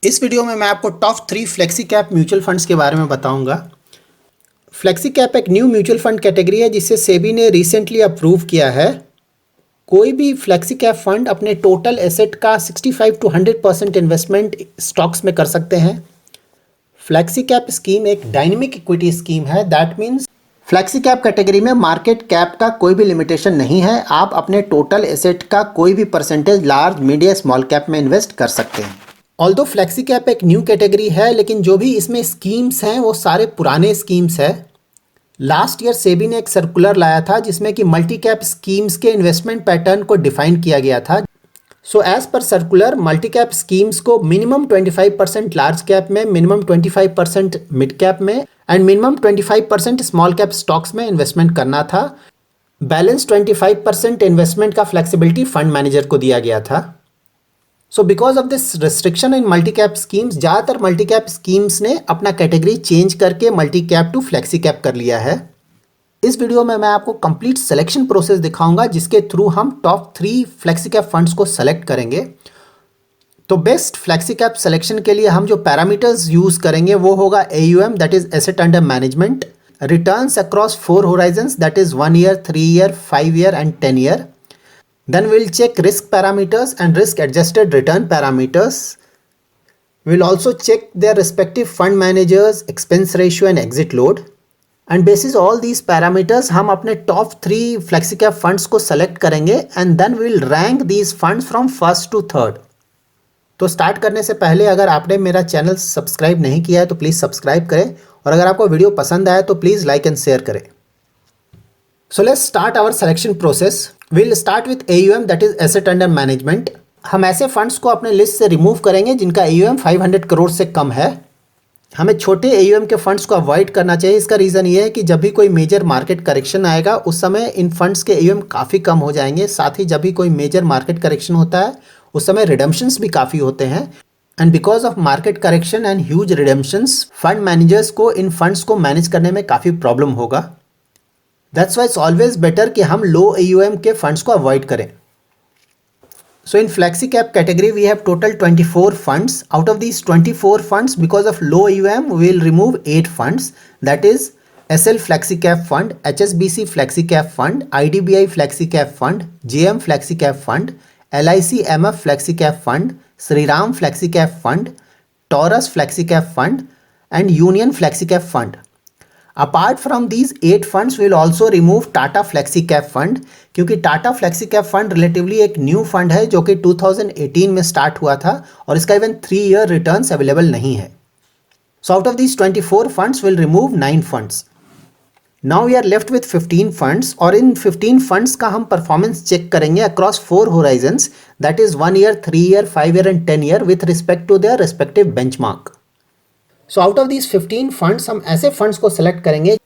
इस वीडियो में मैं आपको top 3 flexi cap mutual funds के बारे में बताऊंगा। फ्लेक्सी कैप एक न्यू म्यूचुअल फंड कैटेगरी है जिसे सेबी ने रिसेंटली अप्रूव किया है। कोई भी फ्लेक्सी कैप फंड अपने टोटल एसेट का 65 to 100% इन्वेस्टमेंट स्टॉक्स में कर सकते हैं। फ्लेक्सी कैप स्कीम एक डायनेमिक इक्विटी स्कीम है। That means flexi cap category में मार्केट कैप का कोई भी लिमिटेशन नहीं है। आप अपने टोटल एसेट का कोई भी percentage large, medium, small cap में इन्वेस्ट कर सकते हैं। ऑल्दो फ्लेक्सी कैप एक न्यू कैटेगरी है, लेकिन जो भी इसमें स्कीम्स हैं वो सारे पुराने स्कीम्स हैं। लास्ट ईयर सेबी ने एक सर्कुलर लाया था जिसमें कि मल्टी कैप स्कीम्स के इन्वेस्टमेंट पैटर्न को डिफाइन किया गया था। So as per circular multi cap schemes को मिनिमम 25% लार्ज कैप में, मिनिमम 25% मिड कैप में and minimum 25% small cap stocks में इन्वेस्टमेंट करना था। बैलेंस 25% इन्वेस्टमेंट का फ्लेक्सिबिलिटी फंड मैनेजर को दिया गया था। So because of this restriction in multi cap schemes, ज़्यादातर मल्टी कैप स्कीम्स ने अपना कैटेगरी चेंज करके multi cap to flexi cap कर लिया है। इस वीडियो में मैं आपको कंप्लीट सिलेक्शन प्रोसेस दिखाऊंगा जिसके थ्रू हम टॉप 3 फ्लेक्सी कैप फंड्स को सेलेक्ट करेंगे। तो बेस्ट फ्लेक्सी कैप सिलेक्शन के लिए हम जो पैरामीटर्स यूज़ करेंगे वो होगा AUM, that is asset under management, returns across 4 Horizons, that is 1 year, 3 year, 5 year and 10 year. Then we'll check risk parameters and risk adjusted return parameters. We'll also check their respective fund managers, expense ratio and exit load. And basis all these parameters हम अपने top 3 flexi cap funds को select करेंगे and then we'll rank these funds from first to third. तो start करने से पहले अगर आपने मेरा चैनल सब्सक्राइब नहीं किया है तो प्लीज़ सब्सक्राइब करें और अगर आपको वीडियो पसंद आए तो प्लीज़ लाइक एंड शेयर करें। So let's start our selection process. We'll start with AUM, that is asset under management. हम ऐसे फंड्स को अपने लिस्ट से रिमूव करेंगे जिनका AUM 500 करोड़ से कम है। हमें छोटे AUM के फंड्स को अवॉइड करना चाहिए। इसका रीज़न ये है कि जब भी कोई मेजर मार्केट करेक्शन आएगा उस समय इन फंड्स के AUM काफ़ी कम हो जाएंगे। साथ ही जब भी कोई मेजर मार्केट करेक्शन होता है उस समय रिडम्पशंस भी काफ़ी होते हैं and because of market correction and huge redemptions fund managers को इन फंड्स को मैनेज करने में काफ़ी प्रॉब्लम होगा। That's why it's always better कि हम लो AUM के फंड्स को अवॉइड करें। So in flexi cap category we have total 24 funds. Out of these 24 funds, because of low AUM we will remove 8 funds, that is SL flexi cap fund, HSBC flexi cap fund, IDBI flexi cap fund, JM flexi cap fund, LIC MF flexi cap fund, Shriram flexi cap fund, taurus flexi cap fund and union flexi cap fund. Apart from these 8 funds, we will also remove Tata Flexi Cap Fund, क्योंकि Tata Flexi Cap Fund relatively एक new fund है जो कि 2018 में start हुआ था और इसका इवन 3 year रिटर्न्स अवेलेबल नहीं है। So out of these 24 funds, we'll remove 9 funds. Now we are left with 15 funds और इन 15 funds का हम परफॉर्मेंस चेक करेंगे across 4 horizons, that is 1 year, 3 year, 5 year and 10 year with respect to their respective benchmark. So out of these 15 funds हम ऐसे funds को select करेंगे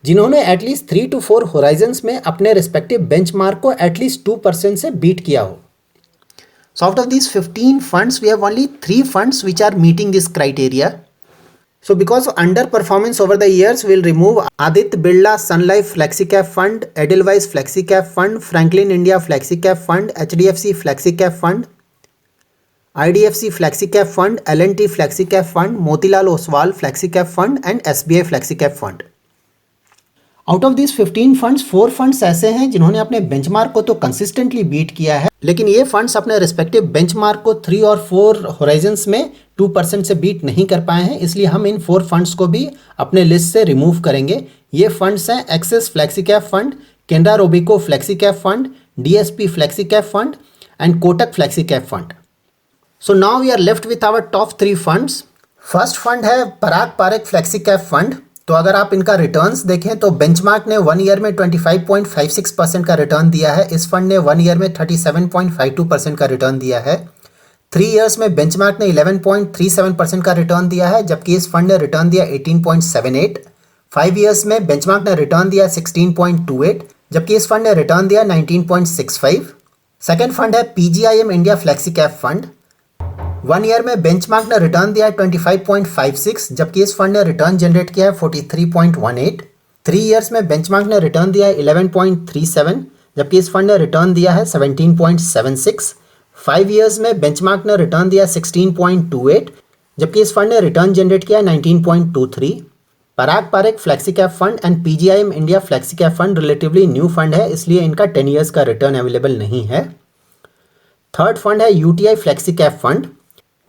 जिन्होंने at least 3 to 4 Horizons में अपने रिस्पेक्टिव बेंचमार्क को एटलीस्ट 2% से बीट किया हो। So out of these 15 funds we have only 3 funds which are meeting this criteria. So because of under performance over the years we will remove Aditya Birla Sun Life flexi cap fund, Edelweiss flexi cap fund, Franklin India flexi cap fund, HDFC flexi cap fund, IDFC flexi cap fund, L&T flexi cap fund, Motilal Oswal flexi cap fund and SBI flexi cap fund. Out of this 15 funds 4 funds ऐसे हैं जिन्होंने अपने benchmark को तो consistently beat किया है, लेकिन ये फंड्स अपने रिस्पेक्टिव बेंचमार्क को 3 और 4 होराइजन्स में 2% से बीट नहीं कर पाए हैं, इसलिए हम इन 4 फंड्स को भी अपने लिस्ट से रिमूव करेंगे। ये फंड्स हैं Axis flexi cap fund, Canara Robeco flexi cap fund, DSP flexi cap fund and Kotak flexi cap fund. So now we are left with our top 3 funds. First fund है पराग Parekh flexi cap fund. तो अगर आप इनका returns देखें तो benchmark ने 1 year में 25.56% का रिटर्न दिया है। इस फंड ने 1 year में 37.52% का रिटर्न दिया है। 3 years में बेंचमार्क ने 11.37% का रिटर्न दिया है, जबकि इस फंड ने रिटर्न दिया 18.78। 5 years में बेंचमार्क ने रिटर्न दिया 16.28, जबकि इस फंड ने रिटर्न दिया 19.65। सेकेंड फंड है PGIM India flexi cap fund. 1 year में बेंचमार्क ने रिटर्न दिया है 25.56, जबकि इस फंड ने रिटर्न जनरेट किया है 43.18। 3 years में बेंचमार्क ने रिटर्न दिया है 11.37, जबकि इस फंड ने रिटर्न दिया है 17.76। 5 years में बेंचमार्क ने रिटर्न दिया 16.28, जबकि इस फंड ने रिटर्न जनरेट किया है 19.23। Parag Parekh flexi cap fund and PGIM India flexi cap fund relatively new fund है, इसलिए इनका 10 ईयर्स का रिटर्न अवेलेबल नहीं है। थर्ड फंड है UTI flexi cap fund.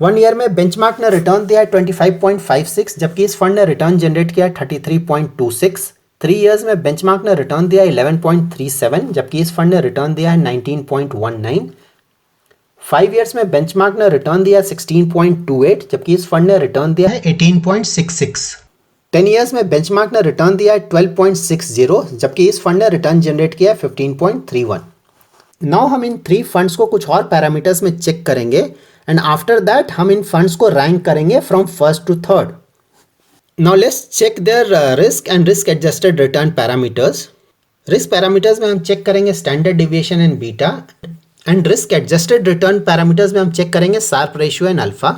1 year में बेंचमार्क ने रिटर्न दिया है 25.56, जबकि इस फंड ने रिटर्न जनरेट किया है 33.26। 3 ईयर्स में बेंचमार्क ने रिटर्न दिया है 11.37, जबकि इस फंड ने रिटर्न दिया है 19.19। 5 ईयर्स में बेंचमार्क ने रिटर्न दिया है 16.28, जबकि इस फंड ने रिटर्न दिया है 18.66। 10 ईयर्स में बेंचमार्क ने रिटर्न दिया है 12.60, जबकि इस फंड ने रिटर्न जनरेट किया है 15.31। नाउ हम इन 3 फंड्स को कुछ और पैरामीटर्स में चेक करेंगे एंड आफ्टर दैट हम इन फंड्स को रैंक करेंगे from first to third. Now let's check their risk and risk adjusted return parameters. Risk parameters में हम चेक करेंगे standard deviation and beta, and risk adjusted return parameters में हम check करेंगे शार्प रेशियो एंड अल्फा।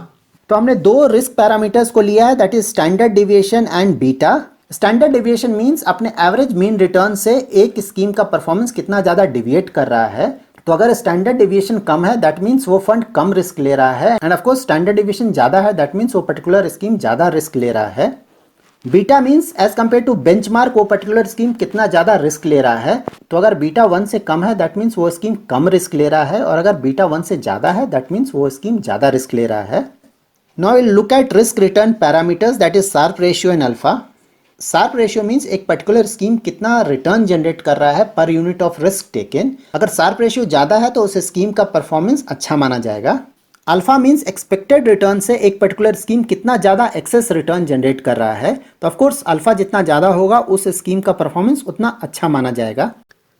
तो हमने 2 risk parameters को लिया है, that is standard deviation and beta. Standard deviation means अपने एवरेज मीन रिटर्न से एक स्कीम का परफॉर्मेंस कितना ज़्यादा डिविएट कर रहा है। तो अगर स्टैंडर्ड डिविएशन कम है दैट मीन्स वो फंड कम रिस्क ले रहा है, and of course standard deviation ज़्यादा है दैट मीन्स वो पर्टिकुलर स्कीम ज़्यादा रिस्क ले रहा है। Beta means as compare to benchmark वो पर्टिकुलर स्कीम कितना ज़्यादा रिस्क ले रहा है। तो अगर बीटा 1 से कम है दैट मीन्स वो स्कीम कम रिस्क ले रहा है, और अगर बीटा 1 से ज़्यादा है दैट मीन्स वो स्कीम ज़्यादा रिस्क ले रहा है। Now will look at risk return parameters, that is sharpe ratio and alpha. Sharpe ratio means एक पर्टिकुलर स्कीम कितना रिटर्न जनरेट कर रहा है per unit of risk taken. अगर शार्प रेशियो ज़्यादा है तो उस स्कीम का परफॉर्मेंस अच्छा माना जाएगा। अल्फा मीन्स एक्सपेक्टेड रिटर्न से एक पर्टिकुलर स्कीम कितना ज़्यादा एक्सेस रिटर्न जनरेट कर रहा है। तो ऑफकोर्स अल्फा जितना ज़्यादा होगा उस स्कीम का परफॉर्मेंस उतना अच्छा माना जाएगा।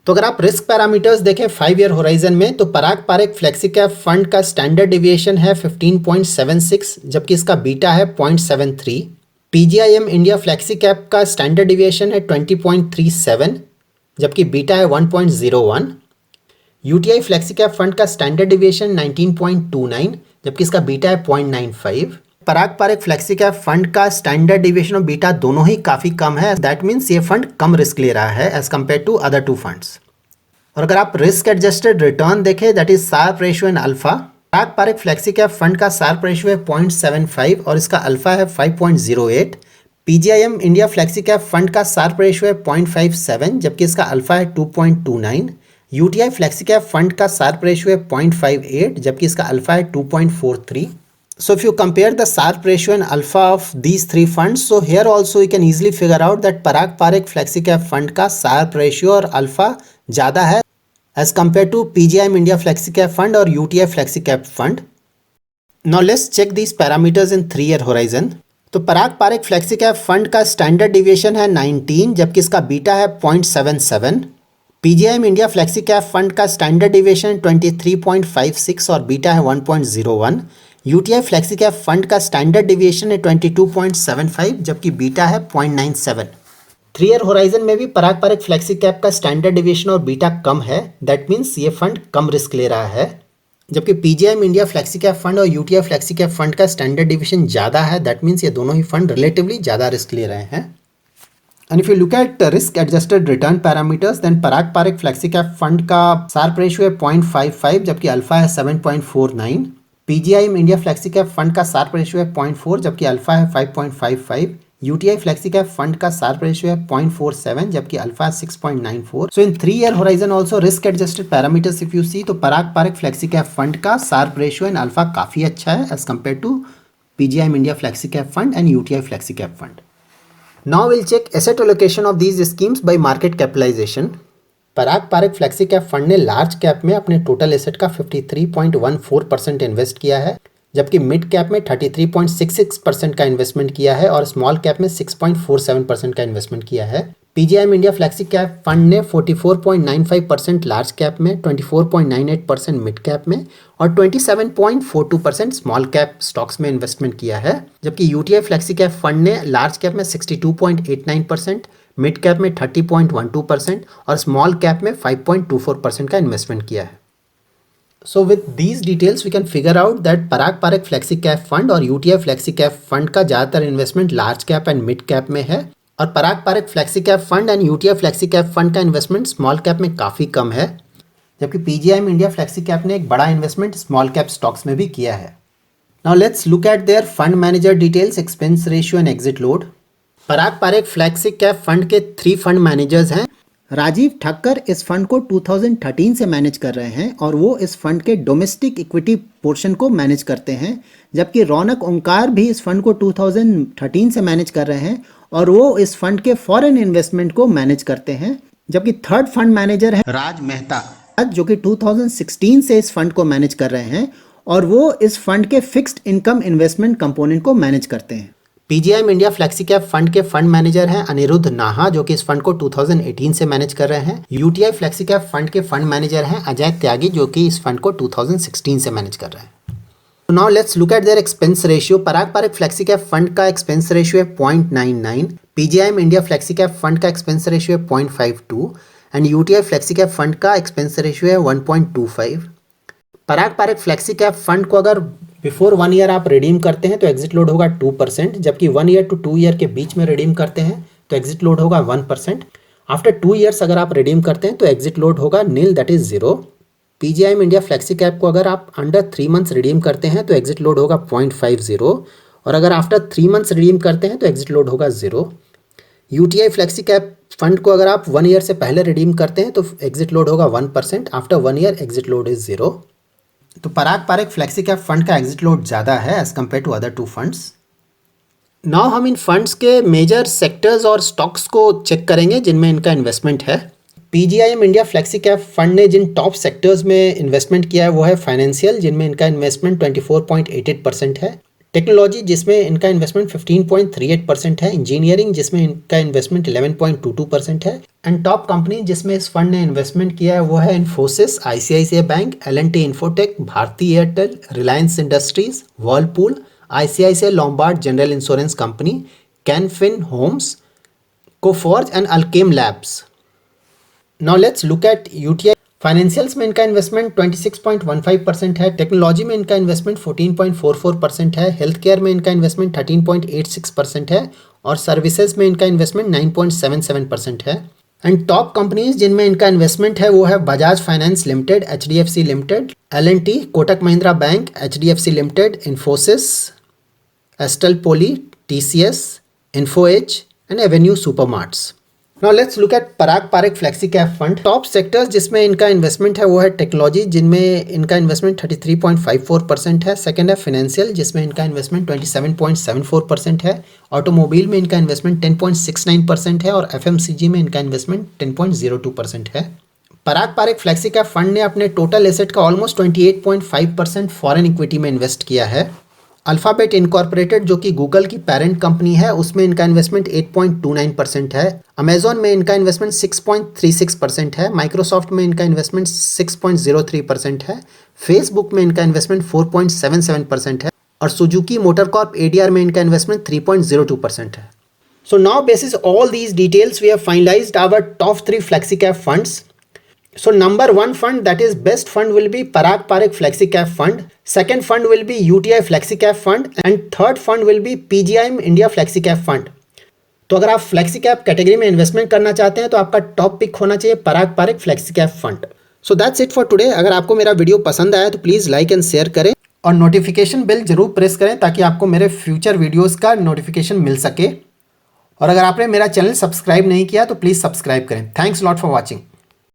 तो अगर आप रिस्क पैरामीटर्स देखें 5 ईयर होराइजन में, तो Parag Parekh flexi cap fund का स्टैंडर्ड डिविएशन है 15.76, जबकि इसका बीटा है 0.73। पीजीआईएम इंडिया फ्लेक्सी कैप का स्टैंडर्ड डिविएशन है 20.37, जबकि बीटा है 1.01। यूटीआई फ्लेक्सी कैप फंड का स्टैंडर्ड डिविएशन 19.29, जबकि इसका बीटा है 0.95। पराग पारेख फ्लेक्सी कैप फंड का स्टैंडर्ड डिविएशन और बीटा दोनों ही काफ़ी कम है, दैट मीन्स ये फंड कम रिस्क ले रहा है as compare to other 2 funds. और अगर आप रिस्क एडजस्टेड रिटर्न देखें that is sharpe ratio and alpha. Parag Parekh flexi cap fund का शार्प रेशियो है 0.75 और इसका अल्फा है 5.08। PGIM India flexi cap fund का शार्प रेशियो है 0.57, जबकि इसका अल्फा है 2.29। यूटीआई फ्लेक्सी कैप फंड का शार्प रेशियो है 0.58, जबकि इसका अल्फा है 2.43। So if you compare the Sharpe ratio and alpha of these 3 funds, so here also you can easily figure out that Parag Parekh Flexi Cap Fund का Sharpe ratio और alpha ज़्यादा है as compared to PGIM India Flexi Cap Fund और UTI Flexi Cap Fund. Now let's check these parameters in 3 year horizon. तो Parag Parekh flexi cap fund का standard deviation है 19, जबकि इसका बीटा है 0.77। PGIM India flexi cap fund का standard deviation 23.56 और beta है 1.01। यूटीआई फ्लेक्सी कैप फंड का स्टैंडर्ड डिविएशन है 22.75, जबकि बीटा है 0.97। 3 ईयर होराइजन में भी पराग पारेख फ्लेक्सी कैप का स्टैंडर्ड डिविएशन और बीटा कम है, दैट मीन्स ये फंड कम रिस्क ले रहा है। जबकि PGIM India flexi cap fund और यूटीआई फ्लेक्सी कैप फंड का स्टैंडर्ड डिविएशन ज़्यादा है, दैट मीन्स ये दोनों ही फंड रिलेटिवली ज़्यादा रिस्क ले रहे हैं। And if you look at risk adjusted return parameters, then Parag Parekh flexi cap fund का शार्प रेशियो है 0.55, जबकि अल्फा है 7.49। PGIM India flexi cap fund का शार्प रेशियो है 0.4, जबकि अल्फा है 5.55। यूटीआई फ्लेक्सी कैप फंड का शार्प रेशियो है 0.47, जबकि अल्फा है 6.94। So in 3 year horizon also risk adjusted parameters if you see, तो Parag Parekh flexi cap fund का शार्प रेशियो एंड अल्फा काफ़ी अच्छा है as compare to PGIM India flexi cap fund and UTI flexi cap fund. Now will check asset allocation of these schemes by market capitalization. Parag Parekh flexi cap fund ने large cap में अपने total asset का 53.14% invest किया है, जबकि mid cap में 33.66% का investment किया है और स्मॉल कैप में 6.47% का इन्वेस्टमेंट किया है। PGIM India flexi cap fund ने 44.95% लार्ज कैप में, 24.98% मिड कैप में और 27.42% स्मॉल कैप स्टॉक्स में इन्वेस्टमेंट किया है। जबकि यूटीआई फ्लेक्सी कैप फंड ने लार्ज कैप में 62.89%, मिड कैप में 30.12% और स्मॉल कैप में 5.24% का इन्वेस्टमेंट किया है। So with these details we can figure out that Parag Parekh flexi cap fund और यूटीआई फ्लेक्सी कैप फंड का ज़्यादातर investment large cap and mid cap में है, और Parag Parekh flexi cap fund and UTI flexi cap fund का investment small cap में काफ़ी कम है, जबकि पीजीआईएम इंडिया फ्लेक्सी कैप ने एक बड़ा इन्वेस्टमेंट स्मॉल कैप स्टॉक्स में भी किया है। Now let's look at their fund manager details, expense ratio and exit load. Parag Parekh flexi cap fund के 3 फंड मैनेजर्स हैं। राजीव ठक्कर इस फंड को 2013 से मैनेज कर रहे हैं और वो इस फंड के डोमेस्टिक इक्विटी पोर्शन को मैनेज करते हैं, जबकि रौनक ओंकार भी इस फंड को 2013 से मैनेज कर रहे हैं और वो इस फंड के फॉरेन इन्वेस्टमेंट को मैनेज करते हैं। जबकि थर्ड फंड मैनेजर है राज मेहता, जो कि 2016 से इस फंड को मैनेज कर रहे हैं और वो इस फंड के फिक्स्ड इनकम इन्वेस्टमेंट कंपोनेंट को मैनेज करते हैं। PGIM India flexi cap fund के फंड मैनेजर हैं अनिरुद्ध नाहा, जो कि इस फंड को 2018 से मैनेज कर रहे हैं। यूटीआई फ्लेक्सी कैप फंड के फंड मैनेजर हैं अजय त्यागी, जो कि इस फंड को 2016 से मैनेज कर रहे हैं। तो now let's look eight there expense ratio. Parag Parekh flexi cap fund का एक्सपेंस रेशियो है 0.99, PGIM India flexi cap fund का एक्सपेंस रेशियो है 0.52 and UTI flexi cap fund का एक्सपेंस रेशियो है 1.25। पराग पारेख फ्लेक्सी कैप फंड को अगर बिफोर 1 ईयर आप redeem करते हैं तो एग्जिट लोड होगा 2%, जबकि 1 ईयर टू 2 ईयर के बीच में रिडीम करते हैं तो एग्जिट लोड होगा 1%। आफ्टर 2 ईयर्स अगर आप रिडीम करते हैं तो एग्जिट लोड होगा nil, that is 0। PGIM India flexi cap को अगर आप अंडर 3 मंथ्स रिडीम करते हैं तो एग्जिट लोड होगा 0.50 और अगर आफ्टर 3 मंथ्स रिडीम करते हैं तो एग्जिट लोड होगा 0। यूटीआई फ्लेक्सी कैप फंड को अगर आप 1 ईयर से पहले रिडीम करते हैं तो एग्जिट लोड होगा 1%, after 1 year exit load is 0। तो Parag Parekh flexi cap fund का एग्जिट लोड ज़्यादा है as compare to other 2 funds. Now हम इन फंड्स के मेजर सेक्टर्स और स्टॉक्स को चेक करेंगे जिनमें इनका इन्वेस्टमेंट है। PGIM India flexi cap fund ने जिन टॉप सेक्टर्स में इन्वेस्टमेंट किया है वो है फाइनेंशियल, जिनमें इनका इन्वेस्टमेंट 24.88% है, टेक्नोलॉजी जिसमें इनका इन्वेस्टमेंट 15.38% है, इंजीनियरिंग जिसमें इनका इन्वेस्टमेंट 11.22% है एंड टॉप कंपनी जिसमें इस फंड ने इन्वेस्टमेंट किया है वो है Infosys, ICICI bank, L and T Infotech, Bharti Airtel, Reliance Industries, Whirlpool, ICICI Lombard general insurance company, Canfin homes, Coforge and Alkem labs. Now let's look at UTI. Financials में इनका इन्वेस्टमेंट 26.15% है, टेक्नोलॉजी में इनका इन्वेस्टमेंट 14.44% है, हेल्थ केयर में इनका इन्वेस्टमेंट 13.86% है और सर्विसेज में इनका इन्वेस्टमेंट 9.77% है एंड टॉप कंपनीज जिनमें इनका इन्वेस्टमेंट है वो है Bajaj finance limited, HDFC limited, L and T, Kotak Mahindra bank, HDFC limited, Infosys, Astral Poly, TCS, Info Edge and Avenue Supermarts. Now let's look at Parag Parekh flexi cap fund. Top sectors जिसमें इनका इन्वेस्टमेंट है वो है टेक्नोलॉजी, जिनमें इनका इन्वेस्टमेंट 33.54% है, सेकंड है फाइनेंशियल जिसमें इनका इन्वेस्टमेंट 27.74% है, ऑटोमोबाइल में इनका इन्वेस्टमेंट 10.69% है और एफएमसीजी में इनका इन्वेस्टमेंट 10.02% है। पराग पारेख फ्लेक्सी कैप फंड ने अपने टोटल एसेट का ऑलमोस्ट 28.5% फॉरेन इक्विटी में इन्वेस्ट किया है। अल्फ़ाबेट इनकॉर्पोरेटेड जो कि गूगल की पेरेंट कंपनी है उसमें इनका इन्वेस्टमेंट 8.29% है, अमेजॉन में इनका इन्वेस्टमेंट 6.36% है, माइक्रोसॉफ्ट में इनका इन्वेस्टमेंट 6.03% है, फेसबुक में इनका इन्वेस्टमेंट 4.77% है और सुजुकी मोटर कॉर्प एडीआर में इनका इन्वेस्टमेंट 3.02% है। So now basis all these details we have finalized our top 3 flexi cap funds. So number 1 fund, that is best fund, will be Parag Parekh Flexi Cap Fund. Second fund will be UTI Flexi Cap Fund and third fund will be PGIM India Flexi Cap Fund. तो अगर आप flexi cap category में investment करना चाहते हैं तो आपका top pick होना चाहिए Parag Parekh flexi cap fund. So that's it for today. अगर आपको मेरा वीडियो पसंद आया तो प्लीज़ लाइक एंड शेयर करें और नोटिफिकेशन बेल जरूर प्रेस करें ताकि आपको मेरे फ्यूचर वीडियोज़ का नोटिफिकेशन मिल सके. और अगर आपने मेरा चैनल सब्सक्राइब नहीं किया तो प्लीज़ सब्सक्राइब करें. Thanks lot for watching.